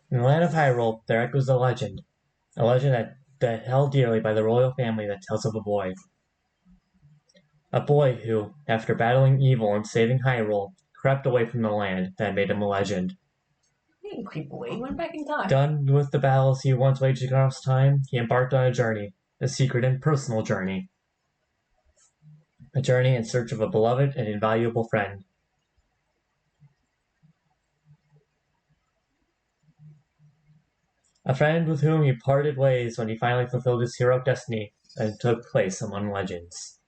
In the land of Hyrule, there echoes a legend that held dearly by the royal family that tells of a boy. A boy who, after battling evil and saving Hyrule, crept away from the land that made him a legend. He didn't creep away, he went back in time. Done with the battles he once waged across time, he embarked on a journey, a secret and personal journey. A journey in search of a beloved and invaluable friend. A friend with whom he parted ways when he finally fulfilled his heroic destiny and took place among legends.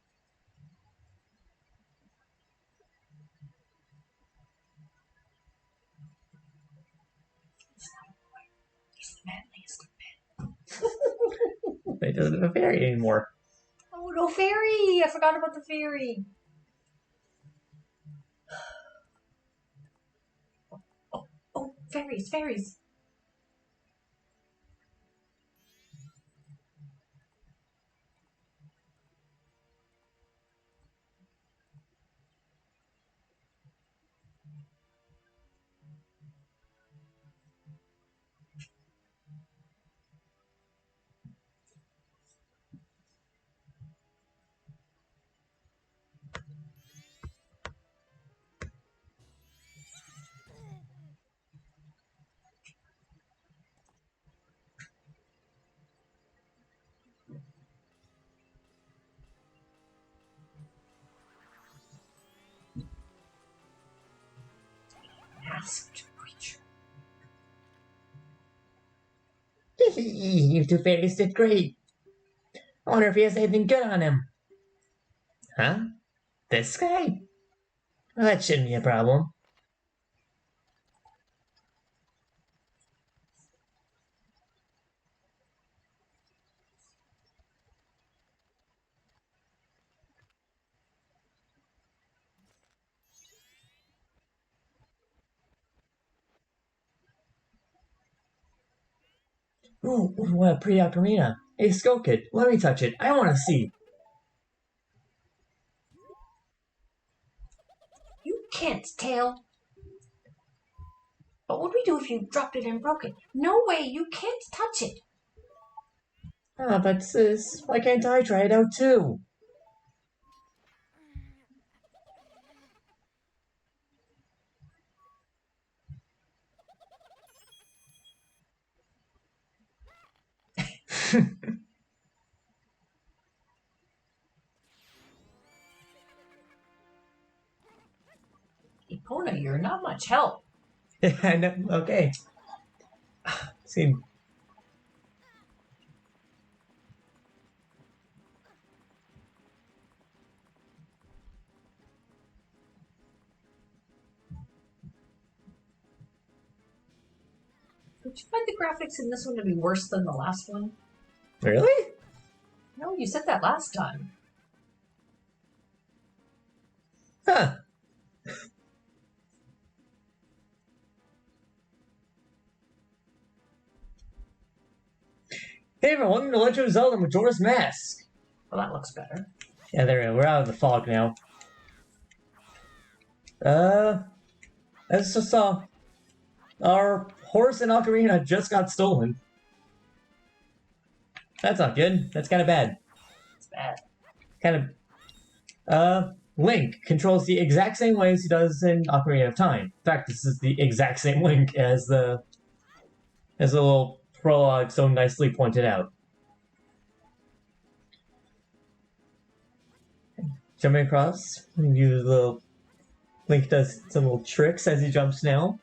He's the manliest of men. They don't have a fairy anymore. Oh, no fairy! I forgot about the fairy. Oh, fairies. Masked creature. You two fairies did great. I wonder if he has anything good on him. Huh? This guy? Well, that shouldn't be a problem. Ooh, what a pretty ocarina. Hey, Skull Kid, let me touch it. I want to see. You can't, Tail. What would we do if you dropped it and broke it? No way, you can't touch it. Ah, but sis, why can't I try it out too? Epona, you're not much help. I know, okay. See, Don't you find the graphics in this one to be worse than the last one? really? No, you said that last time. Huh. Hey everyone, welcome to Legend of Zelda Majora's Mask. Well, that looks better. Yeah, there we go. We're out of the fog now. As just saw, our horse and ocarina just got stolen. That's not good. That's kind of bad. It's bad. Kind of. Link controls the exact same way as he does in Ocarina of Time. In fact, this is the exact same Link as the little prologue so nicely pointed out. Jumping across, use the little Link does some little tricks as he jumps now.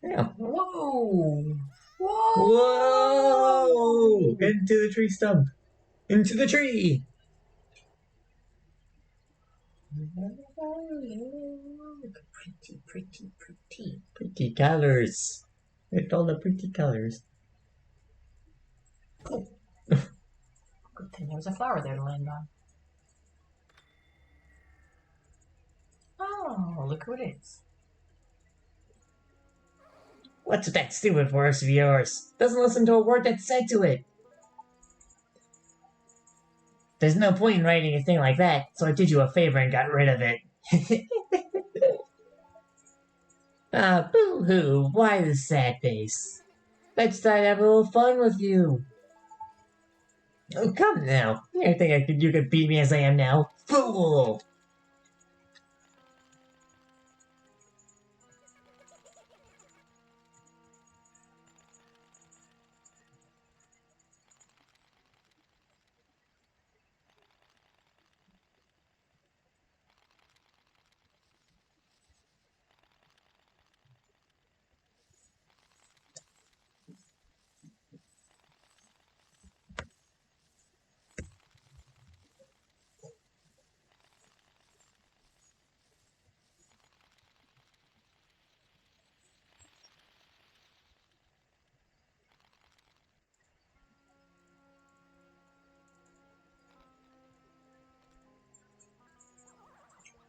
Yeah. Whoa! Whoa! Whoa! Into the tree stump. Into the tree. Pretty colors. Look at all the pretty colors. Oh. Good thing there was a flower there to land on. Oh, look who it is. What's with that stupid horse of yours? Doesn't listen to a word that's said to it. There's no point in writing a thing like that, so I did you a favor and got rid of it. Ah, boo-hoo, why the sad face? Let's try to have a little fun with you. Oh, come now. You think you could beat me as I am now? Fool!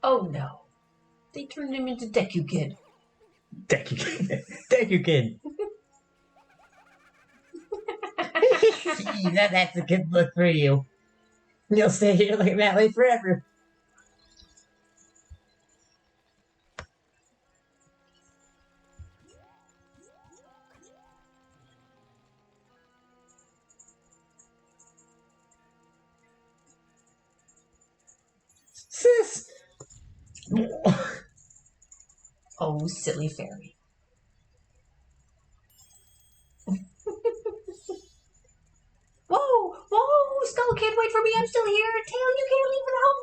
Oh no. They turned him into Deku Kid. Deku Kid. Deku Kid. That's a good look for you. You'll stay here looking that way forever. Sis! Oh, silly fairy. Whoa! Whoa! Skull Kid, wait for me. I'm still here. Tail, you can't leave without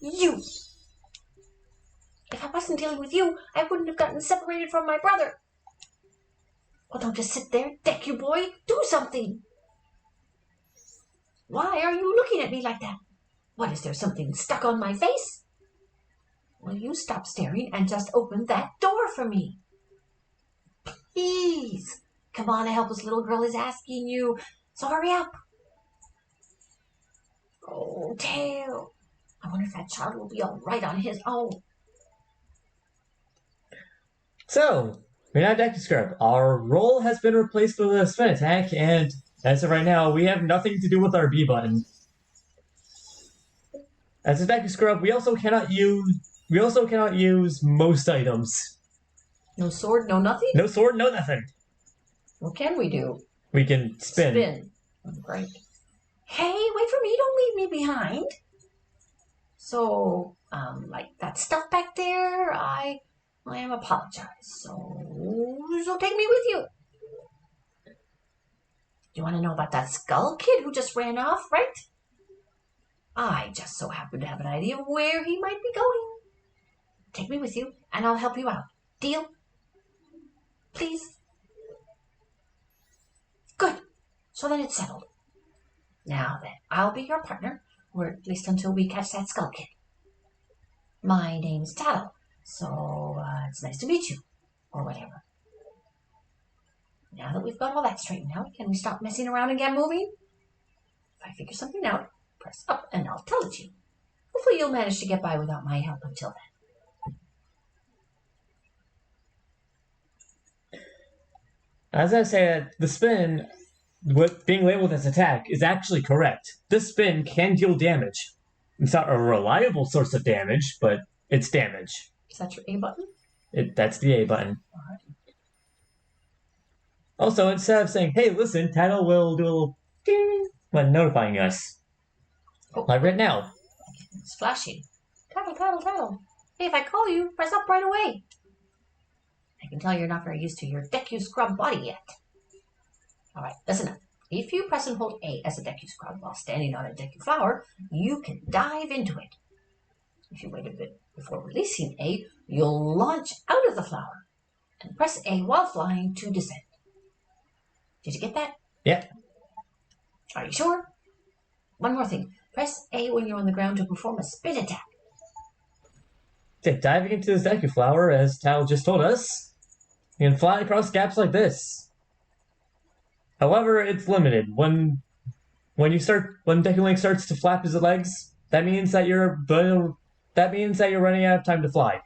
me. You! If I wasn't dealing with you, I wouldn't have gotten separated from my brother. Well, don't just sit there, Deku boy. Do something. Why are you looking at me like that? What, is there something stuck on my face? Will you stop staring and just open that door for me? Please. Come on, a helpless little girl is asking you. So hurry up. Oh, Tail. I wonder if that child will be all right on his own. So, we're now Deku Scrub. Our role has been replaced with a spin attack, and as of right now, we have nothing to do with our B button. As a Deku Scrub, we also cannot use most items. No sword, no nothing? No sword, no nothing. What can we do? We can spin. Spin. Oh, great. Hey, wait for me. Don't leave me behind. So, like that stuff back there, I am apologize. So take me with you. You want to know about that Skull Kid who just ran off, right? I just so happen to have an idea of where he might be going. Take me with you, and I'll help you out. Deal? Please? Good. So then it's settled. Now then, I'll be your partner, or at least until we catch that Skull Kid. My name's Tattle, so it's nice to meet you, or whatever. Now that we've got all that straightened out, can we stop messing around and get moving? If I figure something out, press up and I'll tell it to you. Hopefully you'll manage to get by without my help until then. As I said, the spin, with being labeled as attack, is actually correct. This spin can deal damage. It's not a reliable source of damage, but it's damage. Is that your A button? That's the A button. All right. Also, instead of saying, hey, listen, Tattle will do a little ding when notifying us. Oh. Like right now. It's flashing. Tattle, Tattle, Tattle. Hey, if I call you, press up right away. I can tell you're not very used to your Deku Scrub body yet. All right, listen up. If you press and hold A as a Deku Scrub while standing on a Deku flower, you can dive into it. If you wait a bit before releasing A, you'll launch out of the flower and press A while flying to descend. Did you get that? Yeah. Are you sure? One more thing. Press A when you're on the ground to perform a spin attack. Diving into this Deku flower, as Tattle just told us, you can fly across gaps like this. However, it's limited. When Deku Link starts to flap his legs, that means that you're running out of time to fly.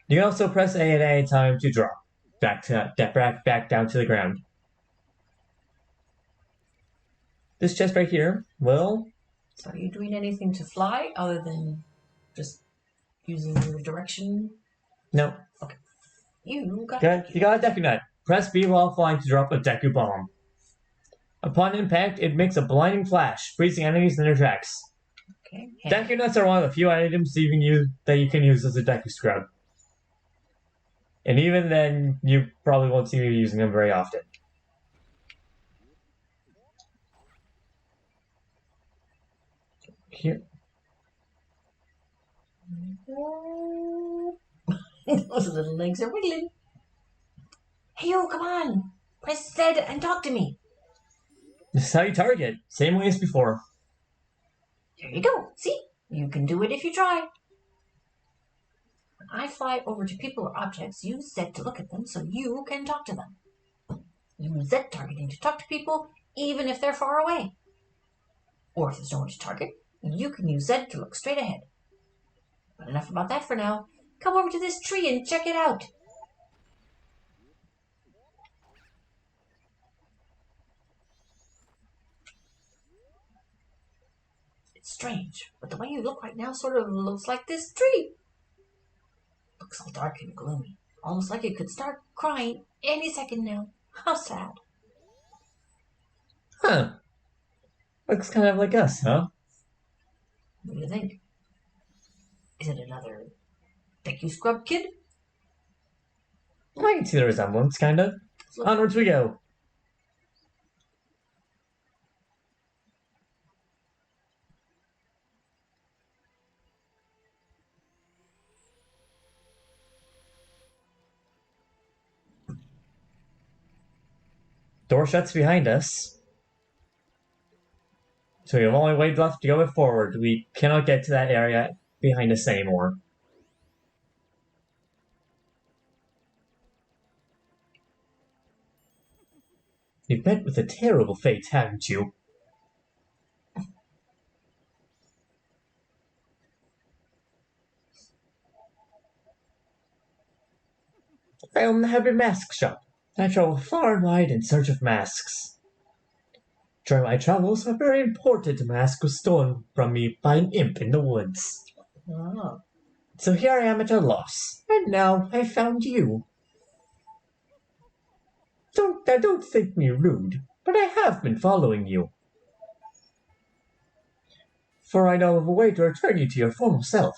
You can also press A at any time to drop back down to the ground. This chest right here, well... So are you doing anything to fly other than just using your direction? No. Okay. You got a Deku Nut. Press B while flying to drop a Deku Bomb. Upon impact, it makes a blinding flash, freezing enemies in their tracks. Okay. Deku Nuts are one of the few items that you can use as a Deku Scrub. And even then, you probably won't see me using them very often. Here. Those little legs are wiggling. Hey, you, come on. Press Z and talk to me. This is how you target. Same way as before. There you go. See? You can do it if you try. When I fly over to people or objects, use Z to look at them so you can talk to them. Use Z targeting to talk to people even if they're far away. Or if there's no one to target, you can use Z to look straight ahead. But enough about that for now. Come over to this tree and check it out. It's strange, but the way you look right now sort of looks like this tree. Looks all dark and gloomy, almost like it could start crying any second now. How sad. Huh. Looks kind of like us, huh? What do you think? Is it another Deku Scrub kid? I can see the resemblance, kind of. Onwards we go. Door shuts behind us. So we have only way left to go forward. We cannot get to that area behind us anymore. You've met with a terrible fate, haven't you? I own the Habit Mask Shop. I travel far and wide in search of masks. During my travels, a very important mask was stolen from me by an imp in the woods. Oh. So here I am at a loss, and now I found you. Don't think me rude, but I have been following you. For I know of a way to return you to your former self.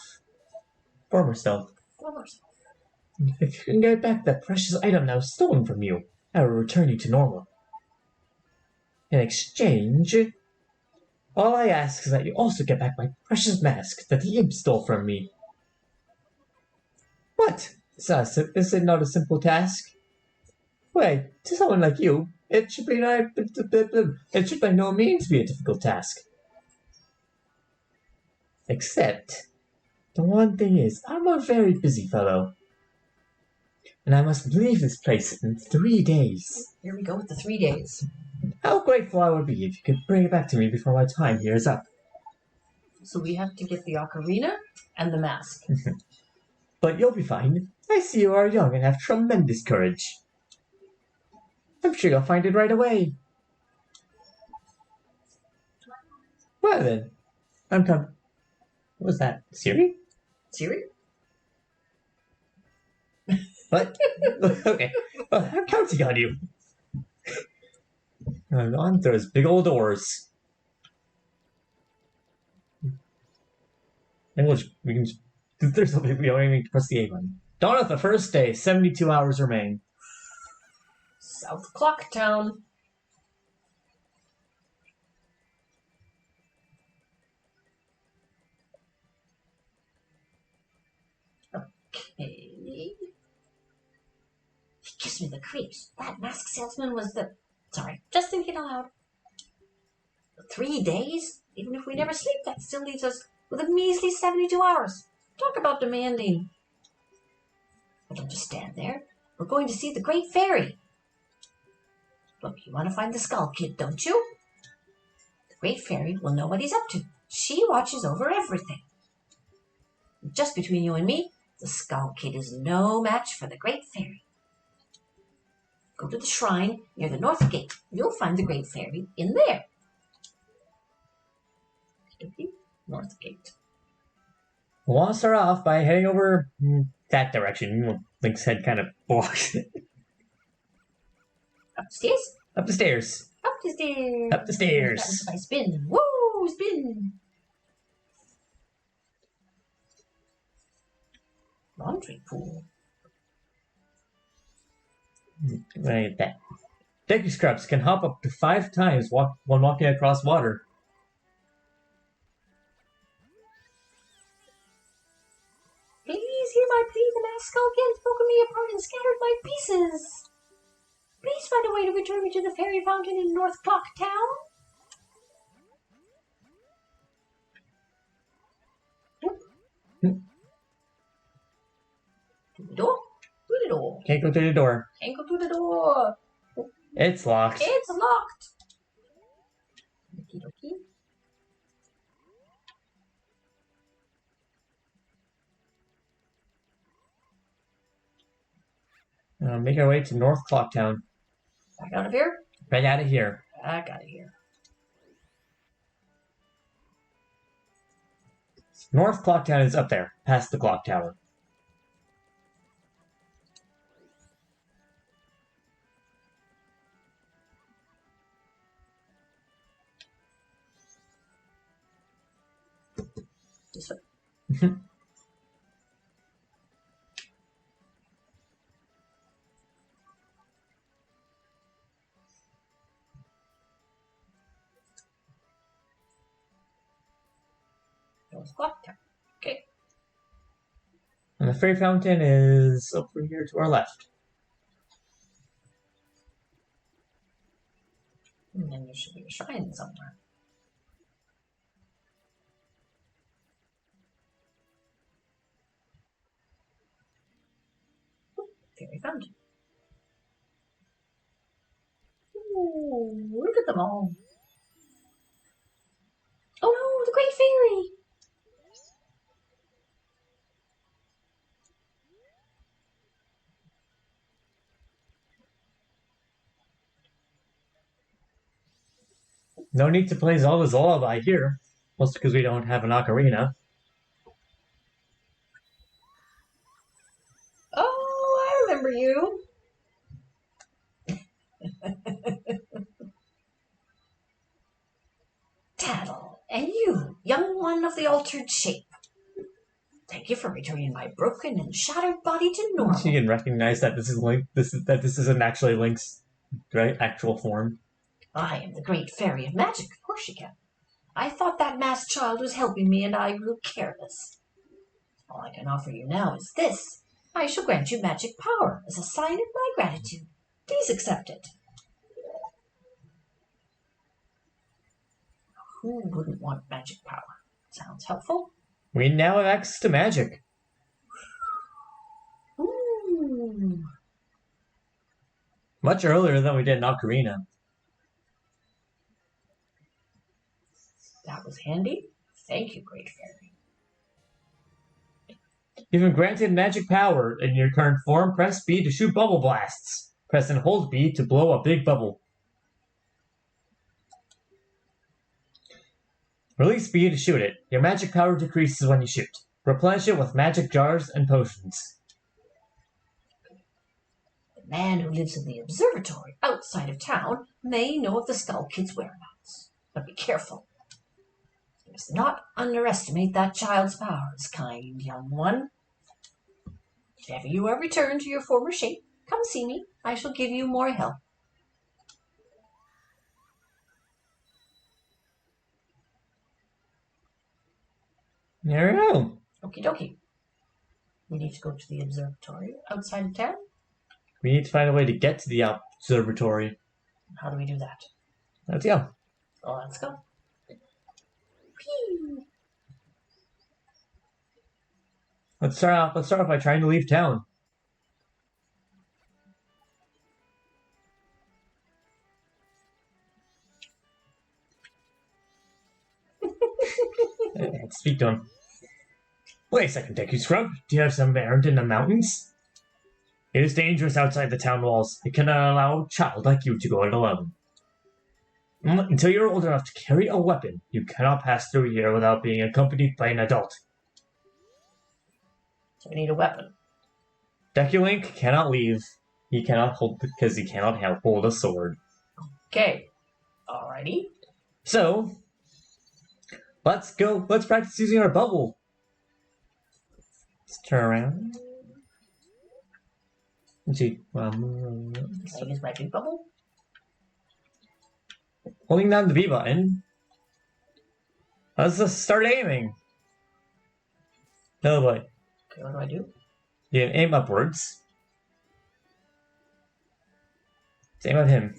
Former self. If you can get back that precious item now stolen from you, I will return you to normal. In exchange, all I ask is that you also get back my precious mask that the imp stole from me. What? Is it not a simple task? Why, to someone like you, it should by no means be a difficult task. Except, the one thing is, I'm a very busy fellow. And I must leave this place in 3 days. Here we go with the 3 days. How grateful I would be if you could bring it back to me before my time here is up. So we have to get the ocarina and the mask. But you'll be fine. I see you are young and have tremendous courage. I'm sure you'll find it right away. Well then, I'm coming. What was that? Siri? Siri? What? Okay. Well, I'm counting on you. And on those big old doors. And we can. There's something we don't even need to press the A button. Dawn of the first day. 72 hours remain. South Clock Town. Okay. He gives me the creeps. That mask salesman was the... Sorry, just thinking aloud. 3 days? Even if we never sleep, that still leaves us with a measly 72 hours. Talk about demanding. But don't just stand there. We're going to see the Great Fairy. Look, you want to find the Skull Kid, don't you? The Great Fairy will know what he's up to. She watches over everything. Just between you and me, the Skull Kid is no match for the Great Fairy. Go to the shrine near the north gate. You'll find the Great Fairy in there. North gate. We'll want to start off by heading over that direction. Link's head kind of blocks it. Upstairs? Up the stairs. Up the stairs. Up the stairs. That is my spin. Woo! Spin! Laundry pool. Right, that. Deku Scrubs can hop up to 5 times when walking across water. Please hear my plea. The masked skull again has broken me apart and scattered my pieces. Please find a way to return me to the fairy fountain in North Clock Town. Through the door. Through the door. Can't go through the door. Can't go through the door. It's locked. It's locked. Okie dokie. Make our way to North Clock Town. Back out of here. Right out of here. Back out of here. North Clock Town is up there, past the clock tower. This way. North Clock Tower. Okay. And the fairy fountain is over here to our left. And then there should be a shrine somewhere. Fairy fountain. Ooh, look at them all. Oh no, the Great Fairy! No need to play Zelda's Lullaby here, mostly because we don't have an ocarina. Oh, I remember you. Tattle, and you, young one of the altered shape. Thank you for returning my broken and shattered body to normal. She can recognize that this is Link. This isn't actually Link's actual form. I am the great fairy of magic, of course she can. I thought that masked child was helping me and I grew careless. All I can offer you now is this. I shall grant you magic power as a sign of my gratitude. Please accept it. Who wouldn't want magic power? Sounds helpful. We now have access to magic. Ooh. Much earlier than we did in Ocarina. That was handy. Thank you, great fairy. You've been granted magic power. In your current form, press B to shoot bubble blasts. Press and hold B to blow a big bubble. Release B to shoot it. Your magic power decreases when you shoot. Replenish it with magic jars and potions. The man who lives in the observatory outside of town may know of the Skull Kid's whereabouts. But be careful. You must not underestimate that child's powers, kind young one. If ever you are returned to your former shape, come see me. I shall give you more help. There we go. Okie dokie. We need to go to the observatory outside of town. We need to find a way to get to the observatory. How do we do that? Let's go. Oh, let's go. Whee! Let's start off by trying to leave town. Let's speak to him. Wait a second, Deku Scrub. Do you have some errand in the mountains? It is dangerous outside the town walls. It cannot allow a child like you to go it alone. Until you're old enough to carry a weapon, you cannot pass through here without being accompanied by an adult. So we need a weapon. Deculink cannot leave. He cannot hold because he cannot hold a sword. Okay. Alrighty. So let's go. Let's practice using our bubble. Let's turn around. Can I use my big bubble? Holding down the B button. Let's just start aiming. Oh boy. Okay, what do I do? You can aim upwards. Same with him.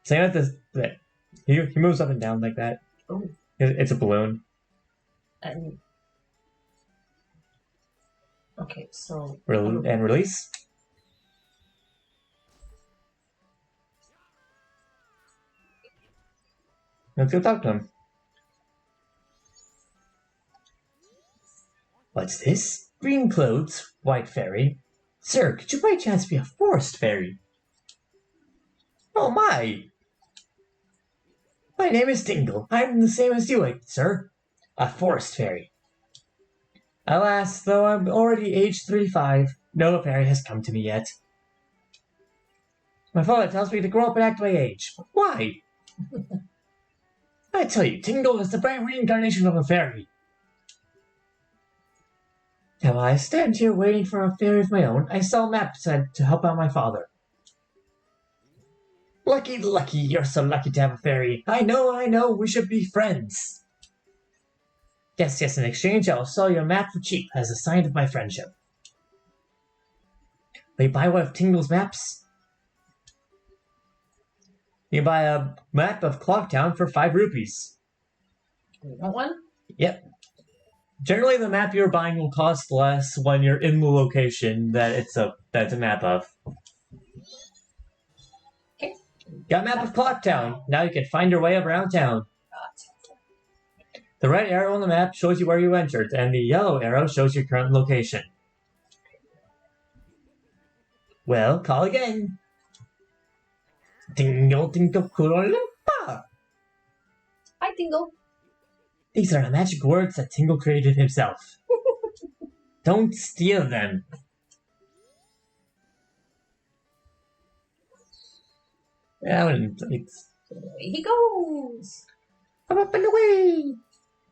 Same with this. That. He moves up and down like that. Oh. It's a balloon. And okay, so And release. Let's go talk to him. What's this? Green clothes, white fairy. Sir, could you by chance be a forest fairy? Oh my! My name is Tingle. I'm the same as you, sir. A forest fairy. Alas, though I'm already aged 35, no fairy has come to me yet. My father tells me to grow up and act my age. But why? I tell you, Tingle is the bright reincarnation of a fairy. Now I stand here waiting for a fairy of my own. I sell maps to help out my father. Lucky, you're so lucky to have a fairy. I know, we should be friends. Yes, in exchange I will sell you a map for cheap as a sign of my friendship. Will you buy one of Tingle's maps? You can buy a map of Clocktown for 5 rupees. You want one? Yep. Generally, the map you're buying will cost less when you're in the location that's a map of. Okay. Got a map of Clocktown. Now you can find your way around town. The red arrow on the map shows you where you entered, and the yellow arrow shows your current location. Well, call again. Tingle, tingle, Koolimpa. Hi, Tingle. These are the magic words that Tingle created himself. Don't steal them. Away he goes. I'm up and away.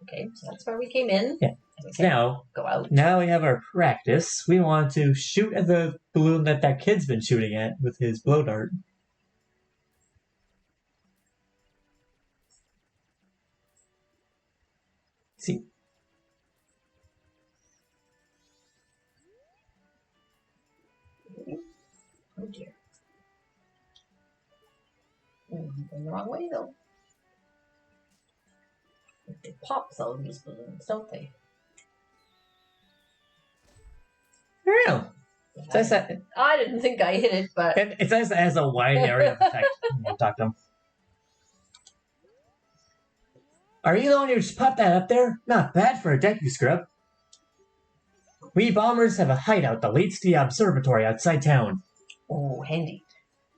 Okay, so that's where we came in. Yeah. Now, go out. Now we have our practice. We want to shoot at the balloon that kid's been shooting at with his blow dart. See. Oh dear. Going the wrong way though. They pop some of these balloons, don't they? Yeah. I didn't think I hit it, but it says it has a wide area of effect. We'll talk to him. Are you the one who just popped that up there? Not bad for a deck, you scrub. We bombers have a hideout that leads to the observatory outside town. Oh, handy.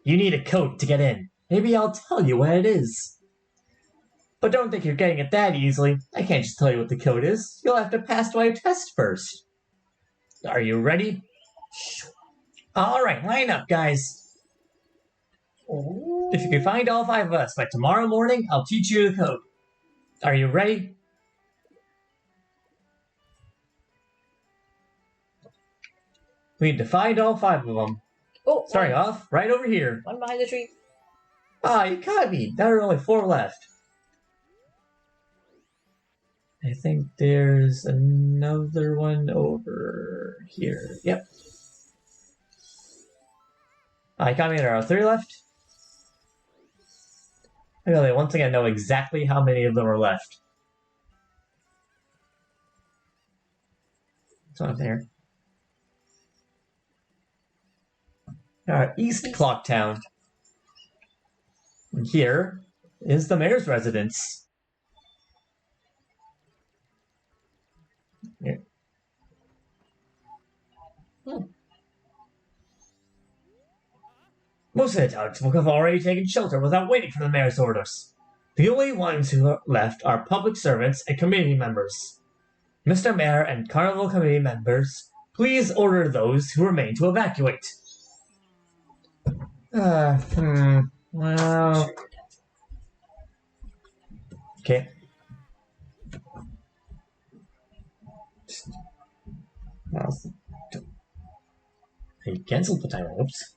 You need a code to get in. Maybe I'll tell you what it is. But don't think you're getting it that easily. I can't just tell you what the code is. You'll have to pass my test first. Are you ready? Alright, line up, guys. Oh. If you can find all 5 of us by tomorrow morning, I'll teach you the code. Are you ready? We need to find all 5 of them. Oh, starting off right over here. One behind the tree. Ah, you caught me. There are only 4 left. I think there's another one over here. Yep. I caught me. There are 3 left. I really, once again, know exactly how many of them are left. It's not there. Alright, East Clocktown. And here is the mayor's residence. Here. Most of the townsfolk have already taken shelter without waiting for the mayor's orders. The only ones who are left are public servants and committee members. Mr. Mayor and Carnival Committee members, please order those who remain to evacuate. Well... Okay. He canceled the timer. Oops.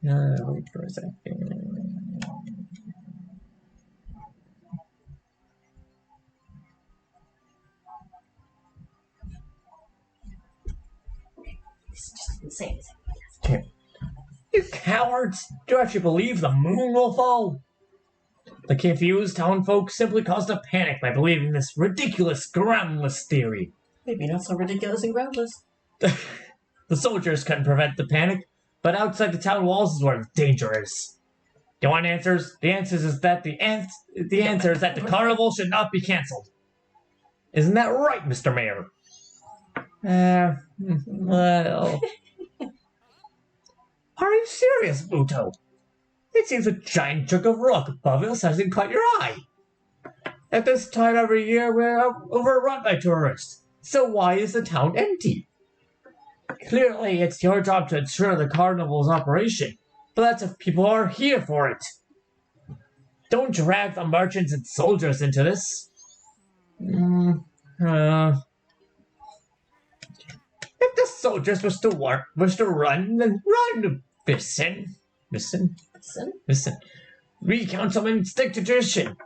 Wait for a second. This is just insane. Okay. You cowards! Do you actually believe the moon will fall? The confused townfolk simply caused a panic by believing this ridiculous, groundless theory. Maybe not so ridiculous and groundless. The soldiers couldn't prevent the panic, but outside the town walls is where the danger is. Do you want answers? The answer is that the answer is that the carnival should not be cancelled. Isn't that right, Mr. Mayor? Well... Are you serious, Muto? It seems a giant chunk of rock above us hasn't caught your eye. At this time every year, we're overrun by tourists. So why is the town empty? Clearly, it's your job to ensure the carnival's operation, but that's if people are here for it. Don't drag the merchants and soldiers into this. If the soldiers wish to run, then run. Listen. We councilmen stick to tradition.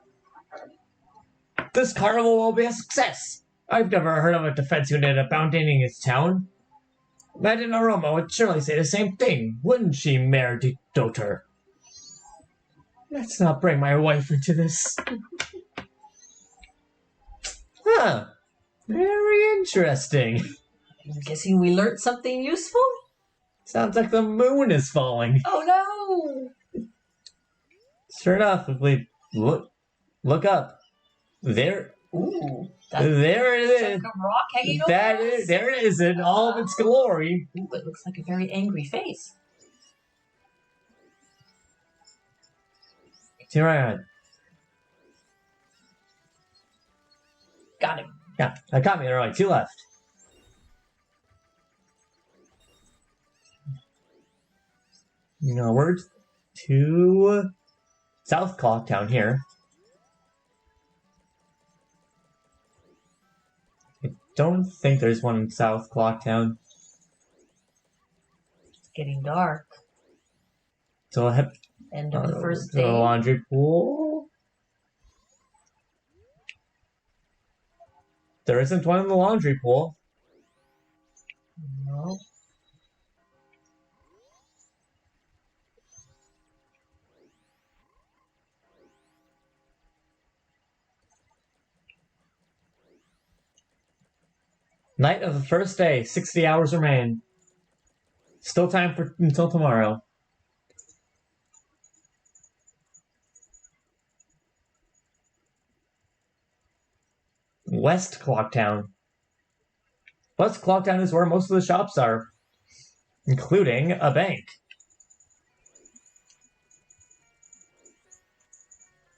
This carnival will be a success. I've never heard of a defense unit abandoning its town. Madame Aroma would surely say the same thing, wouldn't she, Mayor Doter? Let's not bring my wife into this. Huh. Very interesting. I'm guessing we learned something useful? Sounds like the moon is falling. Oh no! Sure enough, if we look up, there it is. Chunk of rock hanging over us? There it is in all of its glory. Ooh, it looks like a very angry face. Here I am. Got him. Yeah, I got me. There are only two left. Norward to South Clocktown here. I don't think there's one in South Clocktown. It's getting dark. So I have End of the first the day. laundry pool. There isn't one in the laundry pool. No. Night of the first day, 60 hours remain. Still time until tomorrow. West Clocktown. West Clocktown is where most of the shops are, including a bank.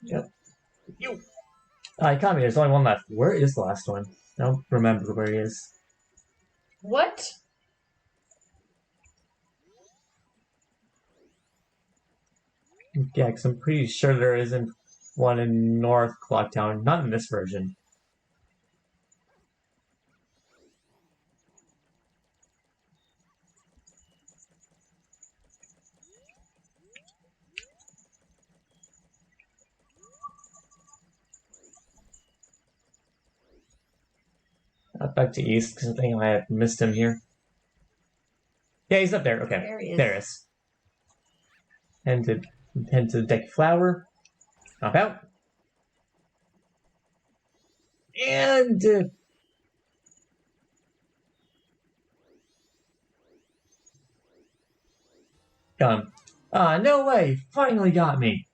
Yep. Kami, there's only one left. Where is the last one? I don't remember where he is. What? Yeah, because I'm pretty sure there isn't one in North Clocktown. Not in this version. Back to East, because I think I have missed him here. Yeah, he's up there. Okay, There he is. there he is. Head to the deck flower. Hop out. And... gone. No way! Finally got me!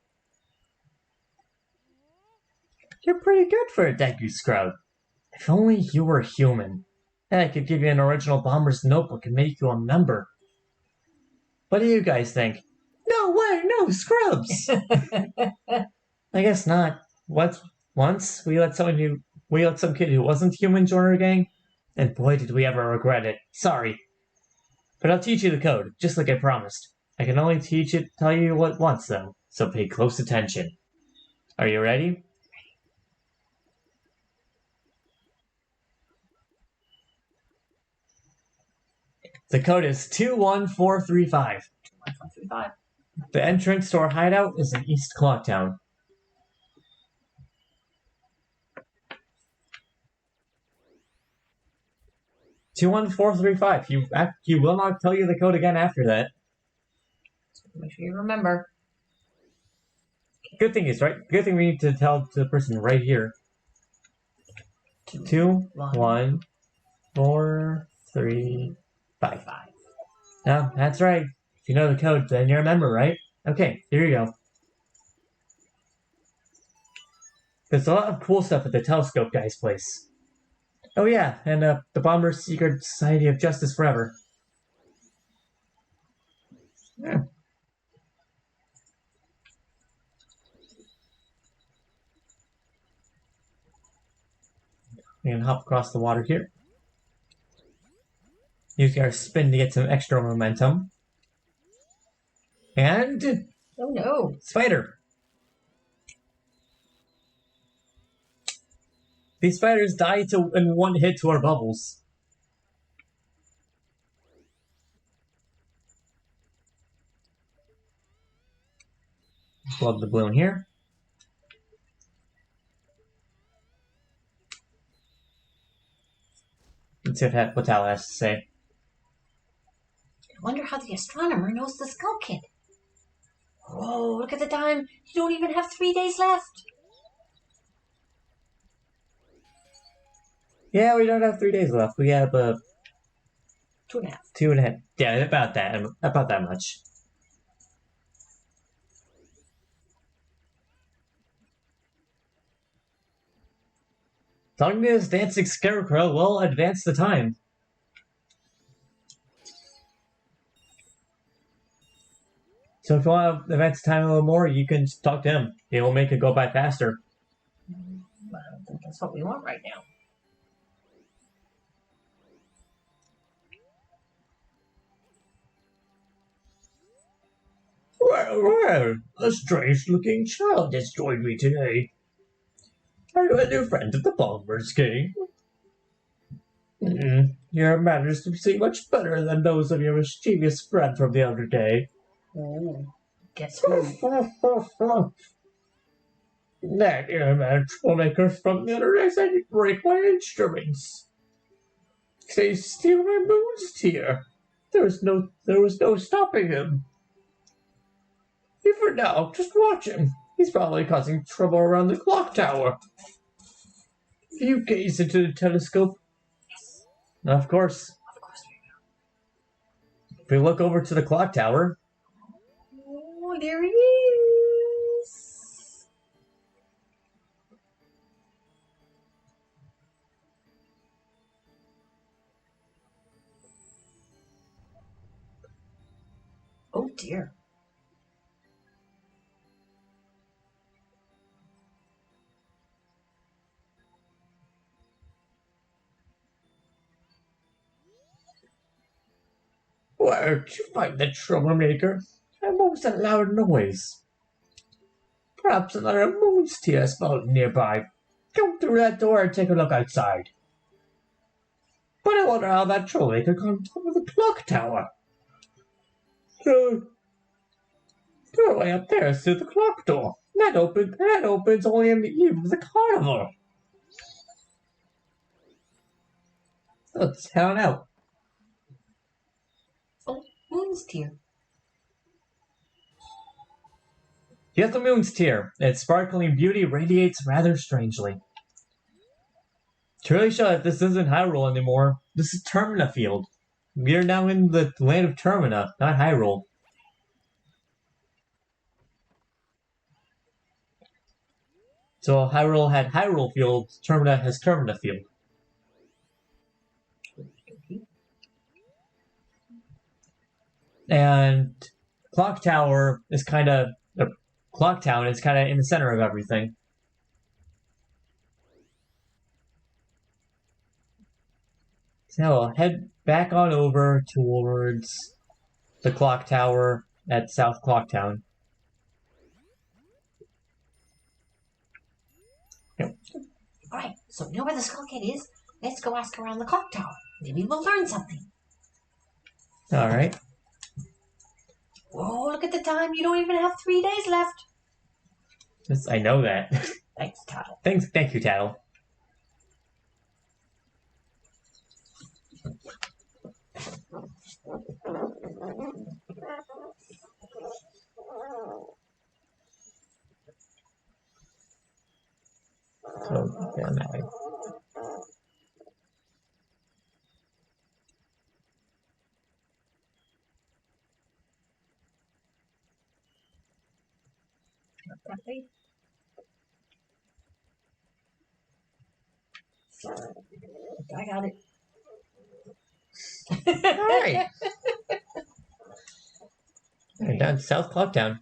You're pretty good for a Deku Scrub. If only you were human. And I could give you an original bomber's notebook and make you a member. What do you guys think? No way, no scrubs! I guess not. Once we let some kid who wasn't human join our gang, and boy did we ever regret it. Sorry. But I'll teach you the code, just like I promised. I can only tell you what once though, so pay close attention. Are you ready? The code is 21435. 21435. The entrance to our hideout is in East Clocktown. Two 21435. He will not tell you the code again after that. Make sure you remember. Good thing we need to tell to the person right here. 21435. No, that's right. If you know the code, then you're a member, right? Okay, here you go. There's a lot of cool stuff at the telescope guy's place. Oh yeah, and the Bomber's Secret Society of Justice Forever. Yeah. We can hop across the water here. Use our spin to get some extra momentum. And... Oh no. Spider! These spiders die in one hit to our bubbles. Plug the balloon here. Let's see what Tal has to say. I wonder how the astronomer knows the Skull Kid. Whoa, look at the time. You don't even have 3 days left. Yeah, we don't have 3 days left. We have 2.5. 2.5. Yeah, about that much. Talking to this dancing scarecrow will advance the time. So if you want to advance the time a little more, you can talk to him. He will make it go by faster. I don't think that's what we want right now. Well, a strange-looking child has joined me today. Are you a new friend of the Bomber's King? Your manners seem much better than those of your mischievous friend from the other day. Oh, guess who? That man troublemaker from the other day said he'd break my instruments. They steal my moon's tear. There was no stopping him. Even now, just watch him. He's probably causing trouble around the clock tower. Do you gaze into the telescope? Yes. Of course. Of course we If we look over to the clock tower. Oh, there he is. Oh dear. Where'd you find the troublemaker? And what was that loud noise? Perhaps another moon's tear spouting nearby. Go through that door and take a look outside. But I wonder how that troublemaker got on top of the clock tower. Doorway up there is through the clock door. That opens only on the eve of the carnival. Let's head on out. Oh, moon's tear. Here's the moon's tear. Its sparkling beauty radiates rather strangely. To really show that this isn't Hyrule anymore, this is Termina Field. We are now in the land of Termina, not Hyrule. So Hyrule had Hyrule Field, Termina has Termina Field. And Clock Tower is kind of the Clock Town is kind of in the center of everything. So I'll head back on over towards the Clock Tower at South Clocktown. Yep. Alright, so you know where the skull kid is? Let's go ask around the clock tower. Maybe we'll learn something. Alright. Whoa, look at the time. You don't even have 3 days left. Yes, I know that. Thanks, Tattle. Thank you, Tattle. So, down that way. That way. I got it. Alright. Alright, down to South Clocktown.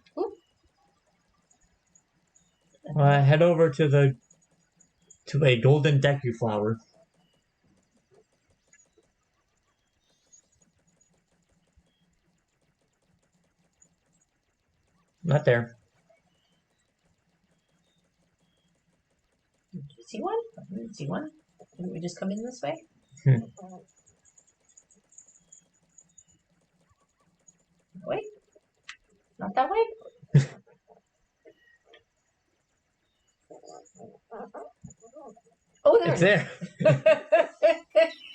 Head over to a golden Deku flower. Not there. Do you see one? I didn't see one. Didn't we just come in this way? Wait. Not that way? Oh, there It's there.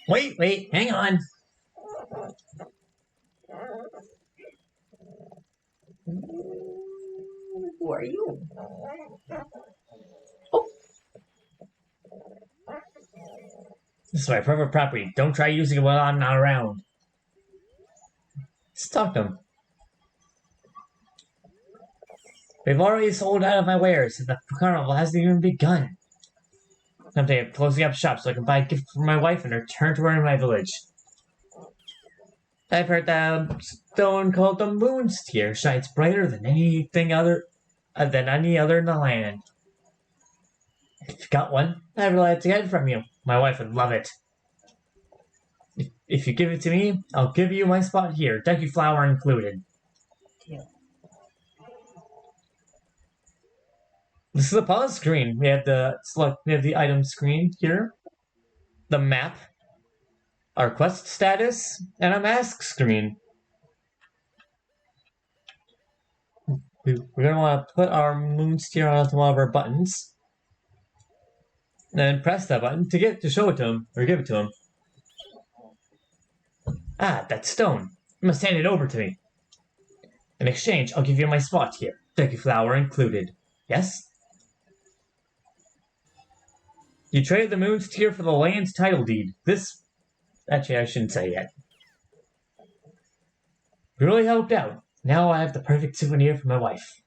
Wait, hang on. Who are you? This is my private property. Don't try using it while I'm not around. Stalk them. They've already sold out of my wares, and the carnival hasn't even begun. Someday I'm closing up shop so I can buy a gift for my wife and return to her in my village. I've heard the stone called the Moon Sphere shines brighter than any other in the land. If you got one, I'd really like to get it from you. My wife would love it. If you give it to me, I'll give you my spot here, Deku flower included. Yeah. This is a pause screen. We have the item screen here, the map, our quest status, and a mask screen. We're gonna want to put our moon steer onto one of our buttons, and then press that button to show it to him or give it to him. Ah, that stone. You must hand it over to me. In exchange, I'll give you my spot here, Deku flower included. Yes? You traded the moon's tear for the land's title deed. Actually, I shouldn't say yet. You really helped out. Now I have the perfect souvenir for my wife.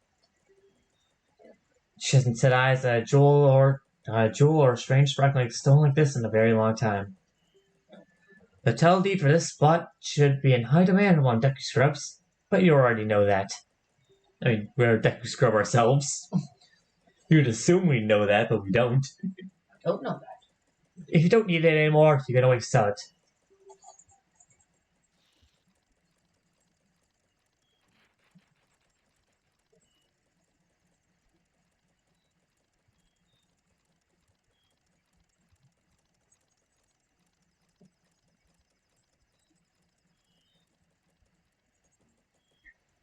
She hasn't set eyes on a jewel or a strange sparkling stone like this in a very long time. The title deed for this spot should be in high demand among Deku Scrubs, but you already know that. I mean, we're a Deku Scrub ourselves. You'd assume we know that, but we don't. Don't know that. If you don't need it anymore, you can always sell it.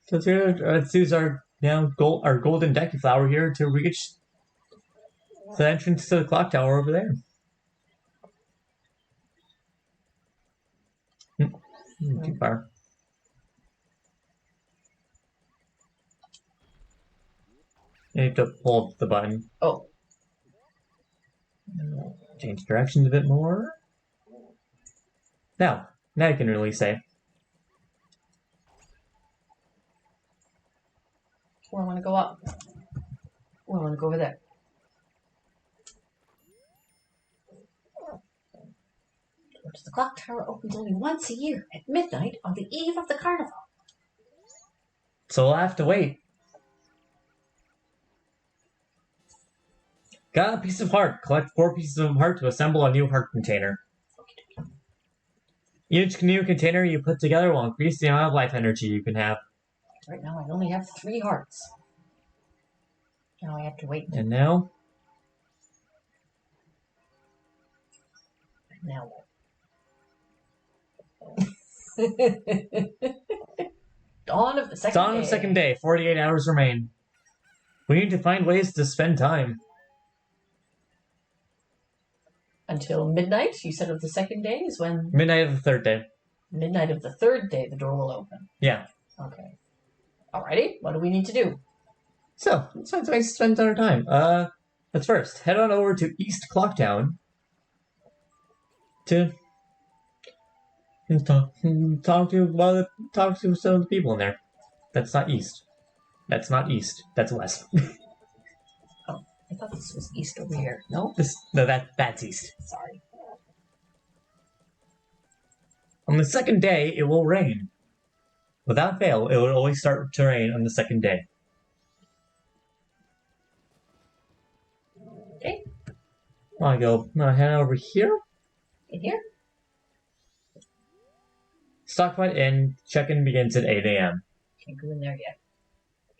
So let's use our golden Deku flower here to reach the entrance to the clock tower over there. Too far. You need to hold the button. Oh. Change directions a bit more. Now you can really say. Oh, I want to go up. Oh, I want to go over there. The clock tower opens only once a year, at midnight on the eve of the carnival. So we'll have to wait. Got a piece of heart. Collect 4 pieces of heart to assemble a new heart container. Each new container you put together will increase the amount of life energy you can have. Right now I only have 3 hearts. Now I have to wait. And now? Now Dawn of the second Dawn day. of second day. 48 hours remain. We need to find ways to spend time. Until midnight, you said, of the second day is when? Midnight of the third day. Midnight of the third day, the door will open. Yeah. Okay. Alrighty, what do we need to do? So, let's find ways to spend our time. Let's first head on over to East Clocktown to talk to some of the people in there. That's not east. That's not east. That's west. Oh, I thought this was east over here. No? That's east. Sorry. On the second day, it will rain. Without fail, it will always start to rain on the second day. Okay. I'm gonna head over here. In here? Stockpot Inn. Check-in begins at 8 a.m. Can't go in there yet.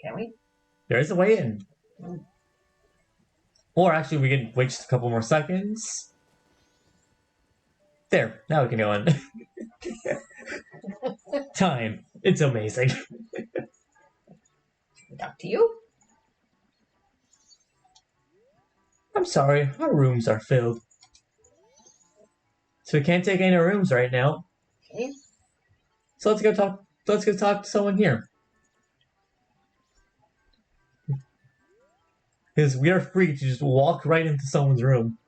Can we? There is a way in. Or actually, we can wait just a couple more seconds. There. Now we can go in. Time. It's amazing. Talk to you. I'm sorry. Our rooms are filled. So we can't take any rooms right now. Okay. So let's go talk to someone here. Because we are free to just walk right into someone's room.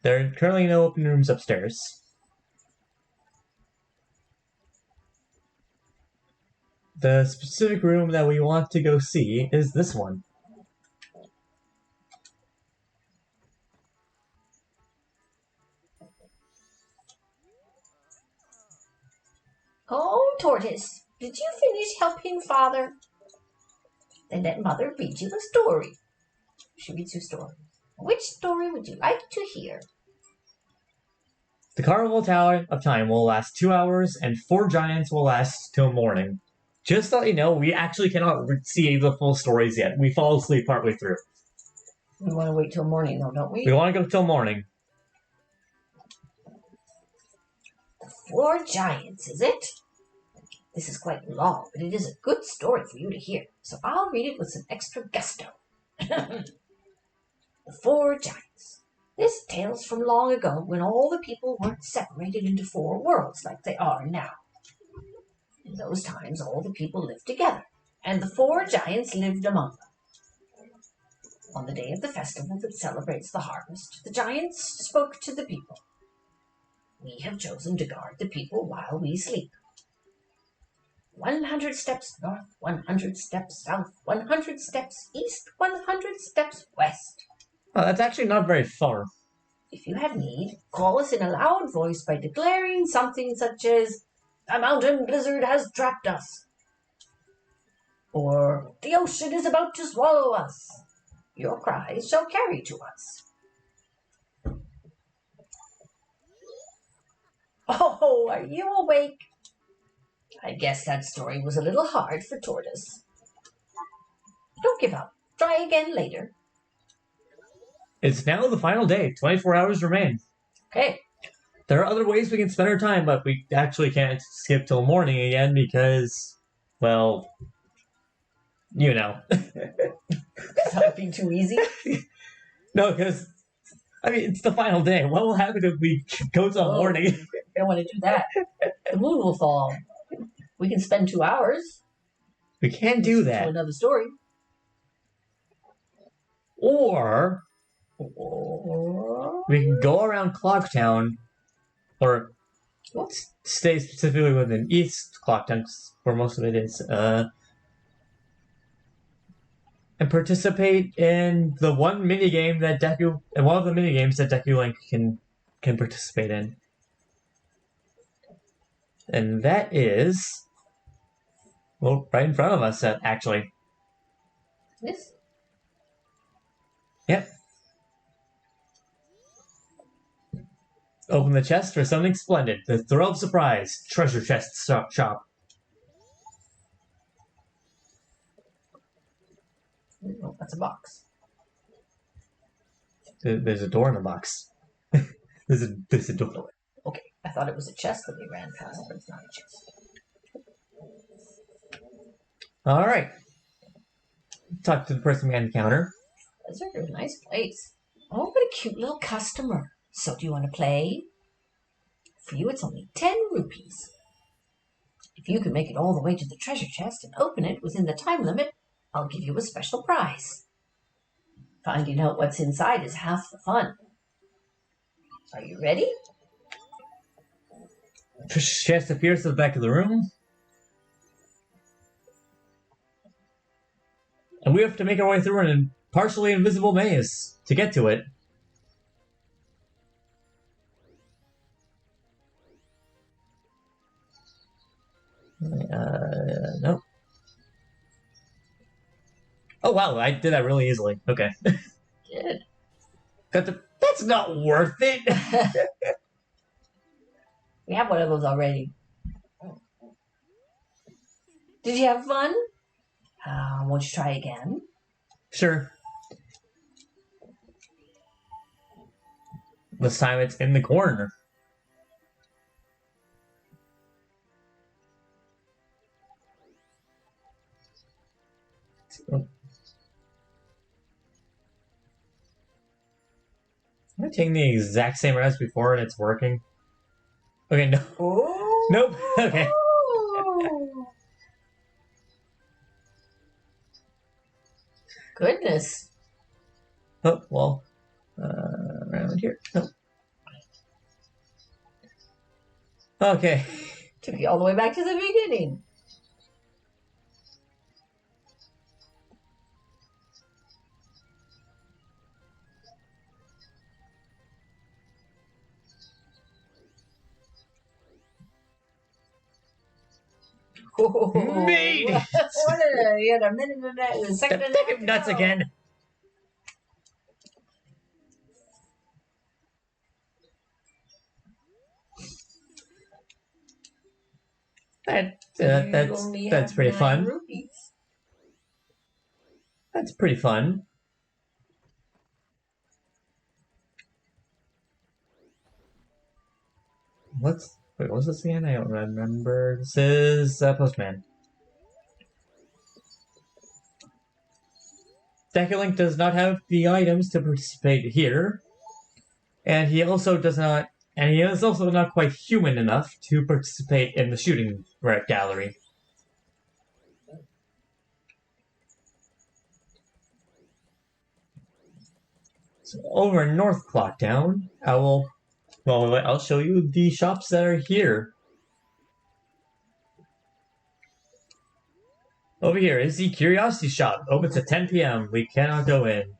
There are currently no open rooms upstairs. The specific room that we want to go see is this one. Oh, Tortoise, did you finish helping Father? Then let Mother read you a story. She reads you stories. Which story would you like to hear? The Carnival Tower of Time will last 2 hours, and 4 giants will last till morning. Just to let you know, we actually cannot see the full stories yet. We fall asleep partway through. We want to wait till morning, though, don't we? We want to go till morning. The 4 giants, is it? This is quite long, but it is a good story for you to hear, so I'll read it with some extra gusto. The 4 giants. This tale's from long ago, when all the people weren't separated into 4 worlds like they are now. In those times, all the people lived together, and the 4 giants lived among them. On the day of the festival that celebrates the harvest, the giants spoke to the people. We have chosen to guard the people while we sleep. 100 steps north, 100 steps south, 100 steps east, 100 steps west. Oh, that's actually not very far. If you have need, call us in a loud voice by declaring something such as, "A mountain blizzard has trapped us," or "The ocean is about to swallow us." Your cries shall carry to us. Oh, are you awake? I guess that story was a little hard for Tortoise. Don't give up. Try again later. It's now the final day. 24 hours remain. Okay. There are other ways we can spend our time, but we actually can't skip till morning again because, well, you know. That would be too easy. No, because, I mean, it's the final day. What will happen if we go till morning? I don't want to do that. The moon will fall. We can spend 2 hours. We can't do To that. another story. Or we can go around Clocktown, or stay specifically within East Clocktown, where most of it is, and participate in the one minigame that Deku, and one of the minigames that Deku Link can participate in. And that is Well, right in front of us, actually. This? Yep. Open the chest for something splendid. The thrill of surprise. Treasure chest shop. Oh, that's a box. There's a door in the box. there's a door. Okay, I thought it was a chest that we ran past, but it's not a chest. All right. Talk to the person behind the counter. That's a really nice place. Oh, what a cute little customer. So do you want to play? For you, it's only 10 rupees. If you can make it all the way to the treasure chest and open it within the time limit, I'll give you a special prize. Finding out what's inside is half the fun. Are you ready? Chest appears at the back of the room. And we have to make our way through an partially invisible maze to get to it. Nope. Oh wow, I did that really easily. Okay. Good. That's not worth it. We have one of those already. Did you have fun? Won't you try again? Sure. This time it's in the corner. Am I taking the exact same route as before and it's working? Okay, no. Oh. Nope. Okay. Goodness. Oh, well. Around here. Nope. Okay. Took you all the way back to the beginning. Made it! You had a minute and a second and a half. Nuts again. That's pretty fun. Rupees. That's pretty fun. What's this again? I don't remember. This is Postman. Decalink does not have the items to participate here, and he also does not. And he is also not quite human enough to participate in the shooting gallery. So over in North Clocktown, I'll show you the shops that are here. Over here is the Curiosity Shop. Opens at 10 p.m. We cannot go in.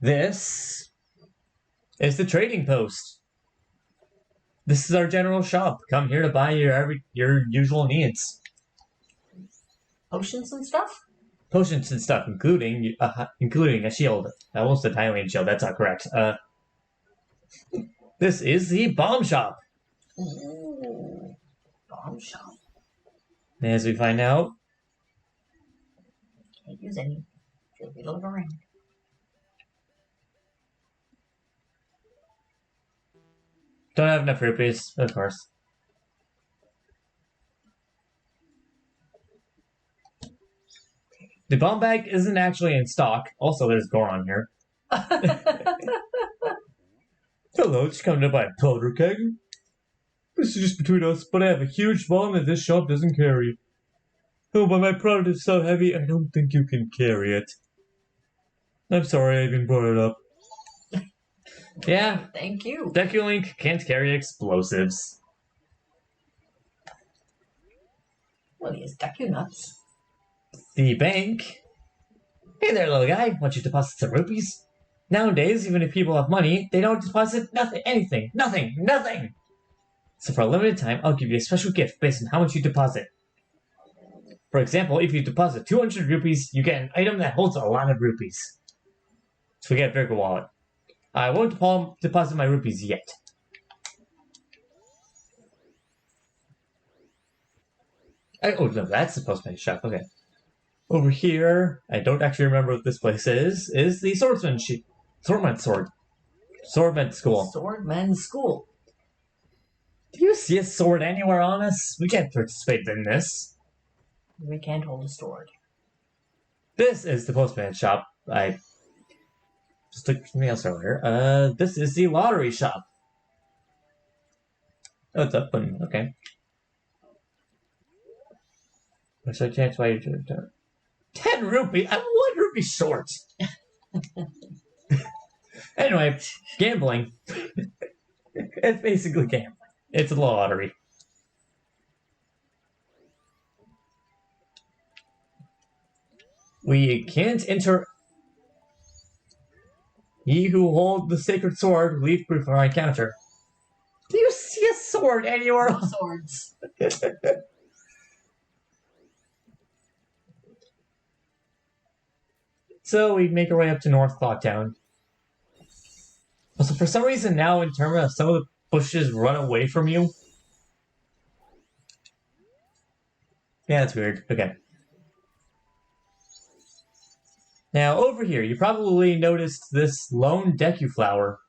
This is the Trading Post. This is our general shop. Come here to buy your usual needs. Potions and stuff? Potions and stuff, including a shield. Almost a Thailand shield, that's not correct. This is the Bomb Shop. Ooh, bomb shop. As we find out, Can't use any. Feel we look around. don't have enough rupees, of course. The bomb bag isn't actually in stock. Also, there's Goron here. Hello, just coming to buy a powder keg. This is just between us, but I have a huge bomb that this shop doesn't carry. Oh, but my product is so heavy, I don't think you can carry it. I'm sorry I even brought it up. Yeah. Thank you. Decalink can't carry explosives. Well, he is Deku nuts. The bank. Hey there, little guy. Want you to deposit some rupees? Nowadays, even if people have money, they don't deposit nothing. So for a limited time, I'll give you a special gift based on how much you deposit. For example, if you deposit 200 rupees, you get an item that holds a lot of rupees. So we get a bigger wallet. I won't deposit my rupees yet. Oh no, that's the postman shop. Okay. Over here, I don't actually remember what this place is the Swordman School. Swordman School. Do you see a sword anywhere on us? We can't participate in this. We can't hold a sword. This is the postman shop. I just looked for something else earlier. This is the lottery shop. Oh, it's up and okay. What's our chance why you 10 rupees? I'm 1 rupee short. Anyway, gambling. It's basically gambling. It's a lottery. We can't enter. Ye who hold the sacred sword, leave proof on my counter. Do you see a sword anywhere? No swords. So we make our way up to North Clocktown. Also, for some reason now in Terma, some of the bushes run away from you. Yeah, that's weird. Okay. Now, over here, you probably noticed this lone Deku flower.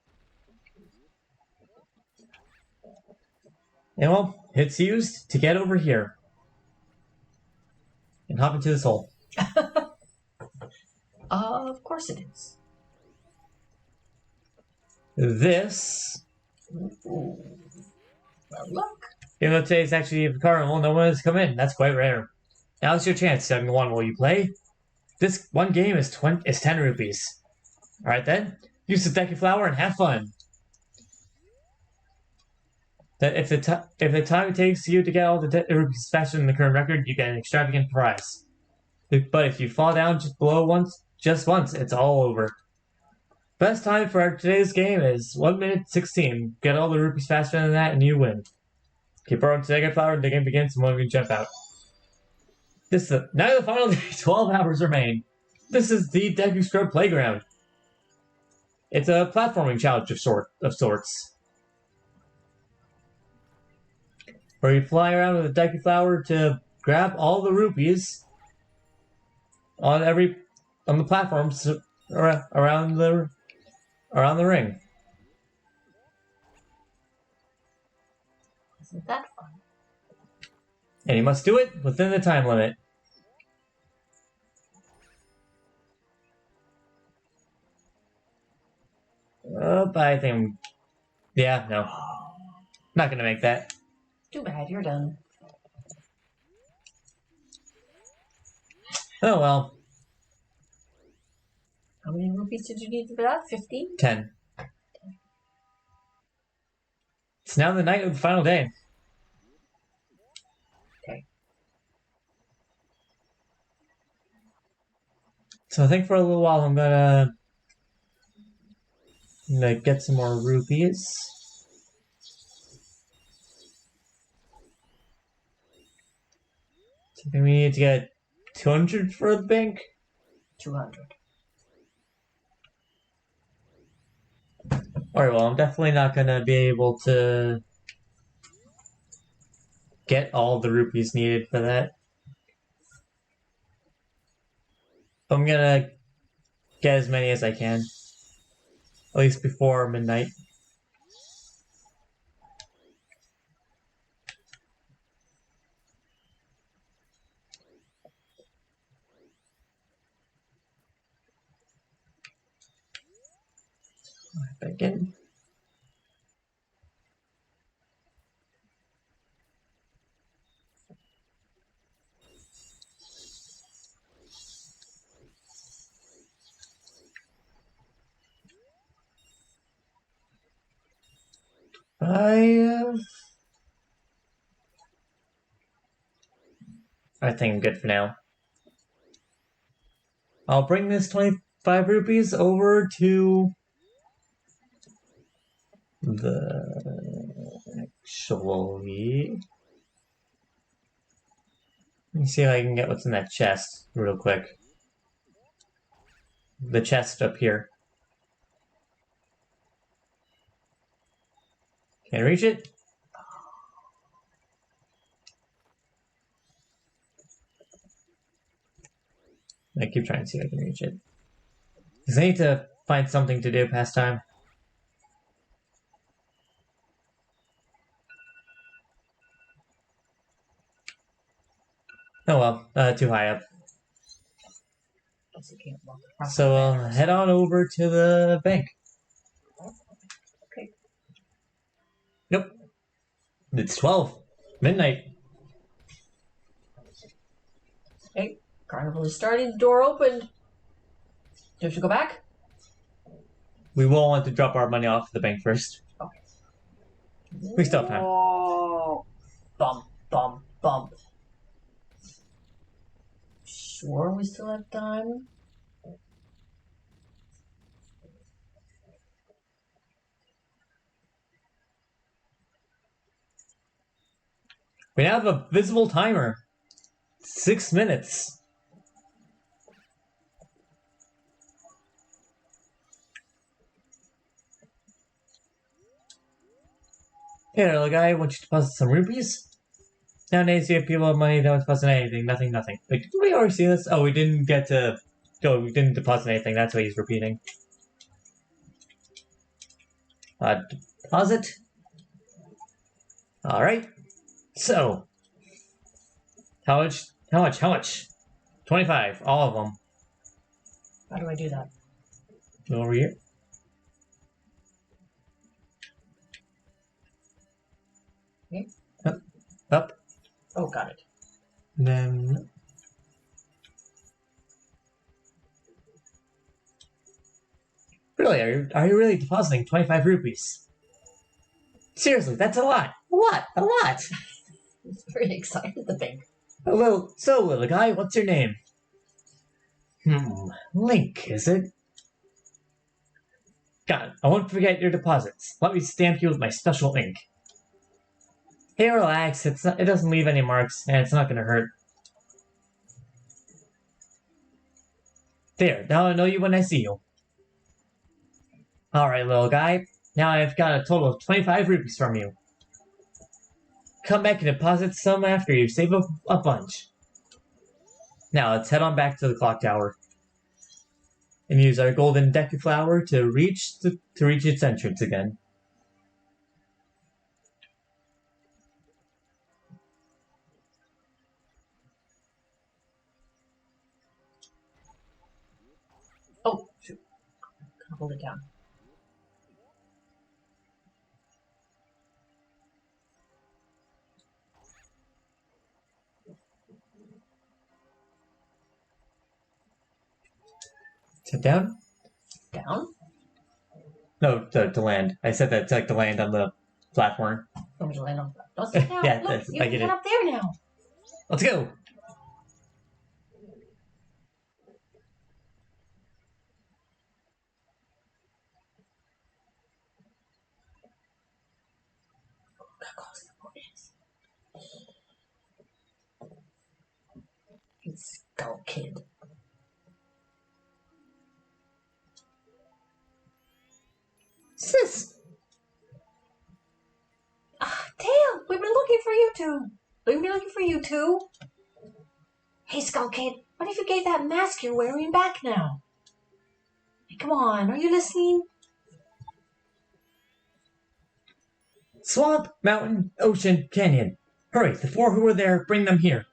And well, it's used to get over here. And hop into this hole. Of course it is. This... Ooh. Well, look. Even though today's actually a carnival, no one has come in. That's quite rare. Now it's your chance, 7-1. Will you play? This one game is 10 rupees. Alright then, use the Deku Flower and have fun. That if the time it takes you to get all the rupees faster than the current record, you get an extravagant prize. But if you fall down just once, it's all over. Best time for today's game is 1 minute 16. Get all the rupees faster than that and you win. Keep burrowing to Deku Flower and the game begins and one of you jump out. Now the final day, 12 hours remain. This is the Deku Scrub Playground. It's a platforming challenge of sorts. Where you fly around with a Deku Flower to grab all the rupees on the platforms around the ring. Isn't that fun? And you must do it within the time limit. But I think... Yeah, no. Not gonna make that. Too bad, you're done. Oh well. How many rupees did you need for that? 15? 10. It's now the night of the final day. Okay. So I think for a little while I'm gonna get some more rupees. So I think we need to get 200 for the bank. 200. Alright, well, I'm definitely not gonna be able to get all the rupees needed for that. I'm gonna get as many as I can. At least before midnight. Again. I think I'm good for now. I'll bring this 25 rupees over to the actually... Let me see if I can get what's in that chest real quick. The chest up here. Can I reach it? I keep trying to see if I can reach it. Because I need to find something to do past time. Oh well, too high up. Guess you can't walk across So the I'll banners. head on over to the bank. Okay. Nope. It's 12. Midnight. Hey, carnival is starting. The door opened. Do you have to go back? We will want to drop our money off at the bank first. Okay. We still have time. Oh, bump, bump, bump. Sure, we still have time. We now have a visible timer. 6 minutes. Here, little guy, want you to deposit some rupees? Nowadays, you have people with money don't deposit anything. Nothing. Like, did we already see this? Oh, we didn't get to... go. We didn't deposit anything. That's what he's repeating. Deposit. Alright. So. How much? 25. All of them. How do I do that? Go over here. Okay. Up. Oh, got it. And then... Really? Are you really depositing 25 rupees? Seriously, that's a lot. A lot. He's very excited, the bank. Little guy, what's your name? Link, is it? Got it. I won't forget your deposits. Let me stamp you with my special ink. Hey, relax. It doesn't leave any marks, and it's not gonna hurt. There, now I know you when I see you. Alright, little guy. Now I've got a total of 25 rupees from you. Come back and deposit some after you save a bunch. Now let's head on back to the clock tower. And use our golden deku flower to reach its entrance again. Oh, shoot. Gotta hold it down. Sit down? Down? No, to land. I said that to land on the platform. Want me to land on that? Don't sit down. Yeah, Look, you I can get get it. up there now. Let's go! Gotta close the portals. You skull kid. Sis! Ah, damn! We've been looking for you two. We've been looking for you two. Hey, skull kid, what if you gave that mask you're wearing back now? Hey, come on, are you listening? Swamp, mountain, ocean, canyon. Hurry, the four who were there, bring them here.